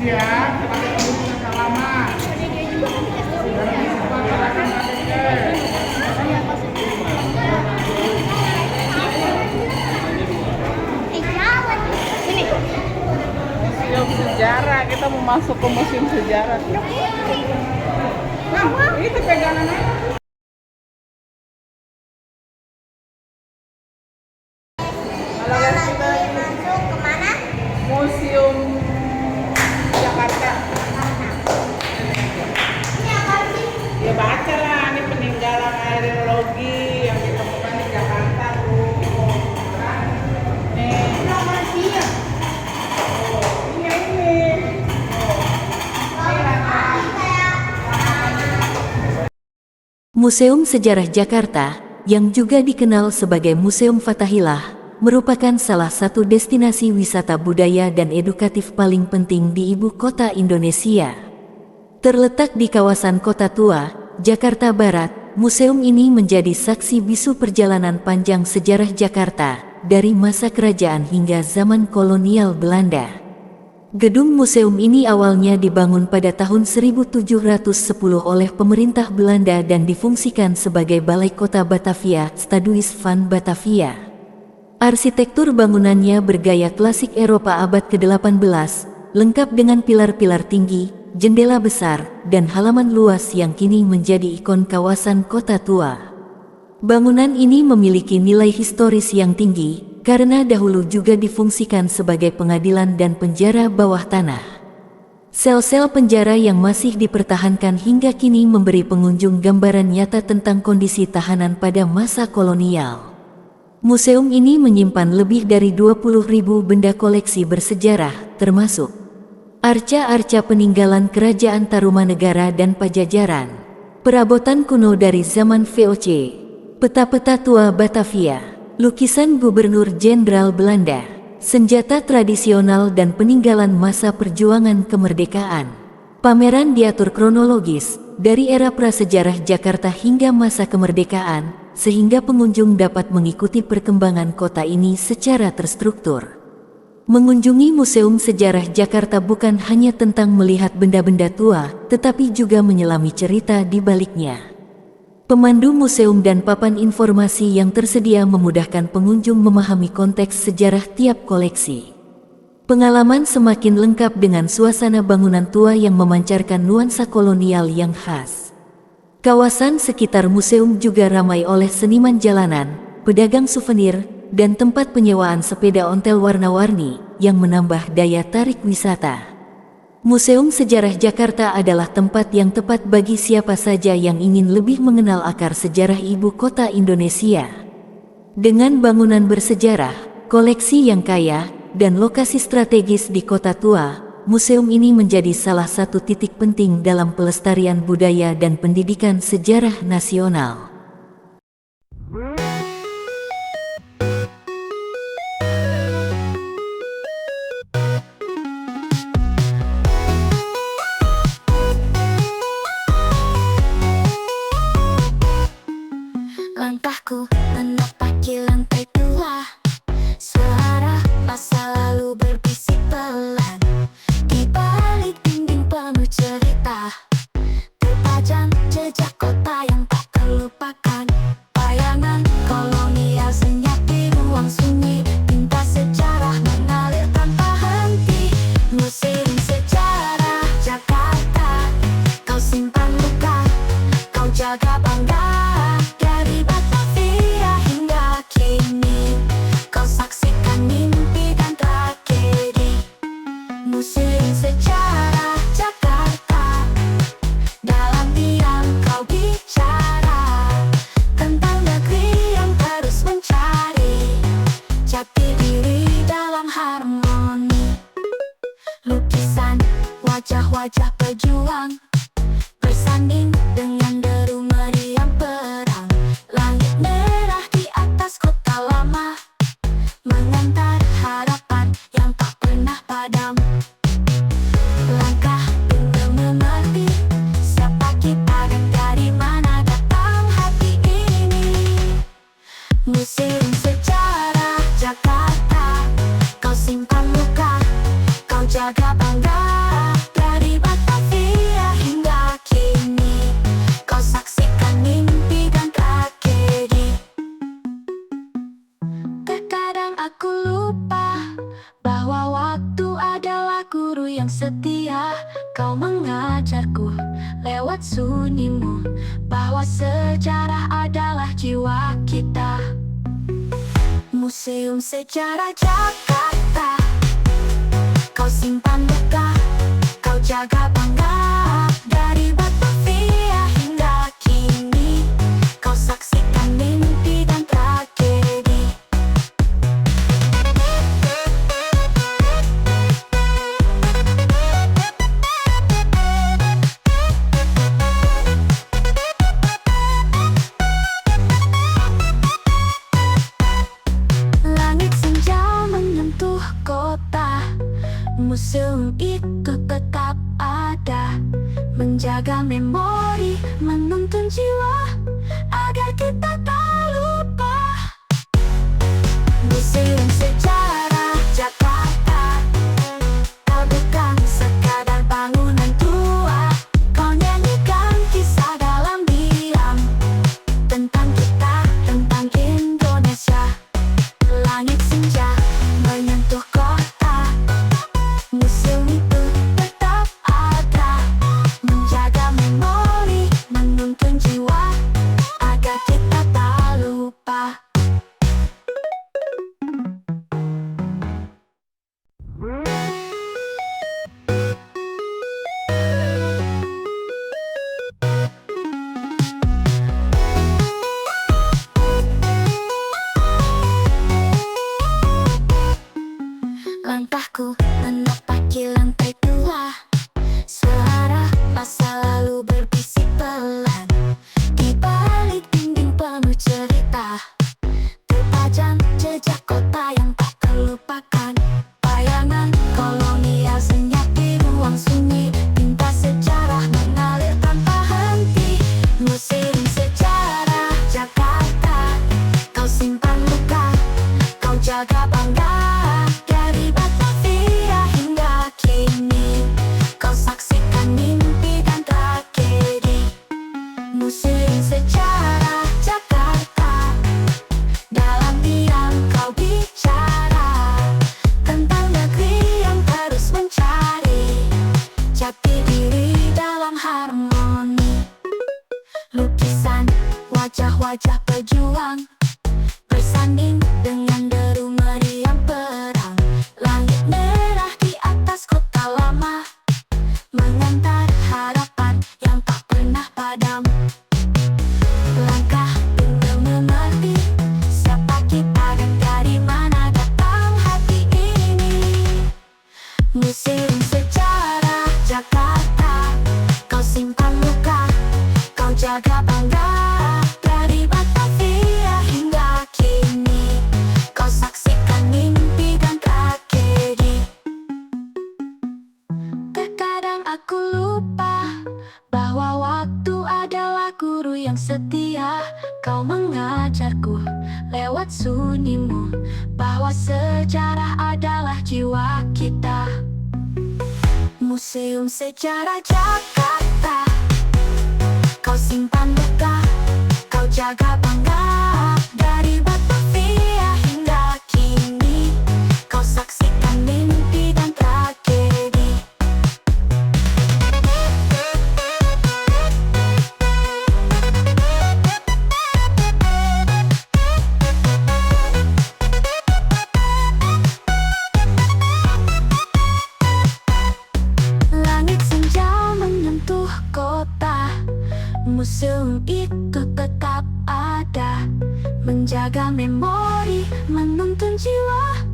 Ya, pakai penghuni masa lama. Museum sejarah, kita mau masuk ke museum sejarah. Nah, itu pegangannya. Kalau kita Masuk kemana? Museum Jakarta. Ini apa sih? Ya baca lah, ini peninggalan arkeologi yang ditemukan di Jakarta tuh. Nih, Nama sih ya? ini. Museum Sejarah Jakarta, yang juga dikenal sebagai Museum Fathahillah, merupakan salah satu destinasi wisata budaya dan edukatif paling penting di ibu kota Indonesia. Terletak di kawasan Kota Tua, Jakarta Barat, museum ini menjadi saksi bisu perjalanan panjang sejarah Jakarta, dari masa kerajaan hingga zaman kolonial Belanda. Gedung museum ini awalnya dibangun pada tahun 1710 oleh pemerintah Belanda dan difungsikan sebagai Balai Kota Batavia, Stadhuis van Batavia. Arsitektur bangunannya bergaya klasik Eropa abad ke-18, lengkap dengan pilar-pilar tinggi, jendela besar, dan halaman luas yang kini menjadi ikon kawasan Kota Tua. Bangunan ini memiliki nilai historis yang tinggi, karena dahulu juga difungsikan sebagai pengadilan dan penjara bawah tanah. Sel-sel penjara yang masih dipertahankan hingga kini memberi pengunjung gambaran nyata tentang kondisi tahanan pada masa kolonial. Museum ini menyimpan lebih dari 20.000 benda koleksi bersejarah, termasuk arca-arca peninggalan Kerajaan Tarumanegara dan Pajajaran, perabotan kuno dari zaman VOC, peta-peta tua Batavia, lukisan Gubernur Jenderal Belanda, senjata tradisional dan peninggalan masa perjuangan kemerdekaan. Pameran diatur kronologis, dari era prasejarah Jakarta hingga masa kemerdekaan, sehingga pengunjung dapat mengikuti perkembangan kota ini secara terstruktur. Mengunjungi Museum Sejarah Jakarta bukan hanya tentang melihat benda-benda tua, tetapi juga menyelami cerita di baliknya. Pemandu museum dan papan informasi yang tersedia memudahkan pengunjung memahami konteks sejarah tiap koleksi. Pengalaman semakin lengkap dengan suasana bangunan tua yang memancarkan nuansa kolonial yang khas. Kawasan sekitar museum juga ramai oleh seniman jalanan, pedagang souvenir, dan tempat penyewaan sepeda ontel warna-warni yang menambah daya tarik wisata. Museum Sejarah Jakarta adalah tempat yang tepat bagi siapa saja yang ingin lebih mengenal akar sejarah ibu kota Indonesia. Dengan bangunan bersejarah, koleksi yang kaya, dan lokasi strategis di Kota Tua, museum ini menjadi salah satu titik penting dalam pelestarian budaya dan pendidikan sejarah nasional. Langkahku menapaki lantai tua, suara masa lalu berbisik pelan. Di balik dinding penuh cerita, terpajang jejak kota yang tak terlupakan. Bayangan kolonial senyap di ruang sunyi, tinta sejarah mengalir tanpa henti. Museum Sejarah Jakarta, kau simpan luka, kau jaga bangga. Dari Batavia hingga kini, kau saksikan mimpi dan tragedi. Museum Sejarah Jakarta, dalam diam kau bicara tentang negeri yang terus mencari jati diri dalam harmoni. Lukisan wajah-wajah pejuang bersanding dengan deru meriam perang. Langit merah di atas kota lama, mengantar harapan yang tak pernah padam. Langkah untuk mengerti siapa kita dan dari mana datang hati ini. Museum Sejarah Jakarta, kau simpan luka, kau jaga bangga. aku lupa bahwa waktu adalah guru yang setia. Kau mengajarku lewat sunyimu bahwa sejarah adalah jiwa kita. Museum Sejarah Jakarta, kau simpan luka, kau jaga bangga. Dari Batavia hingga kini, kau saksikan mimpi dan tragedi. Langit senja menyentuh kota, museum itu tetap ada, menjaga memori, menuntun jiwa agar kita tak lupa. Museum Sejarah Jakarta, kau bukan sekadar bangunan tua, kau nyanyikan kisah dalam diam tentang kita, tentang Indonesia. Langit senja menyentuh kota, museum itu tetap ada, menjaga memori, menuntun jiwa agar kita tak lupa. Langkahku menapaki lantai tua, suara masa lalu berbisik pelan. Di balik dinding penuh cerita, terpajang jejak kota yang tak terlupakan. Bayangan kolonial senyap di ruang sunyi, tinta sejarah mengalir tanpa henti. Museum Sejarah Jakarta, kau simpan luka, kau jaga bangga. Dari Batavia hingga kini, kau saksikan mimpi dan tragedi. Museum Sejarah Jakarta, dalam diam kau bicara tentang negeri yang terus mencari jati diri dalam harmoni. Lukisan wajah-wajah pejuang bersanding dengan deru meriam perang. Langit merah di atas kota lama, mengantar harapan yang tak pernah padam. Langkah untuk mengerti siapa kita dan dari mana datang hati ini. Museum Sejarah Jakarta, kau simpan luka, kau jaga bangga. Dari Batavia hingga kini, kau saksikan mimpi dan tragedi. Terkadang aku lupa bahwa waktu adalah guru yang setia. Kau mengajarku lewat sunyimu bahwa sejarah adalah jiwa kita. Museum Sejarah Jakarta, kau simpan luka, kau jaga bangga. Dari Batavia hingga kini, kau saksikan mimpi dan tragedi. Langit senja menyentuh kota, museum itu tetap ada, menjaga memori, menuntun jiwa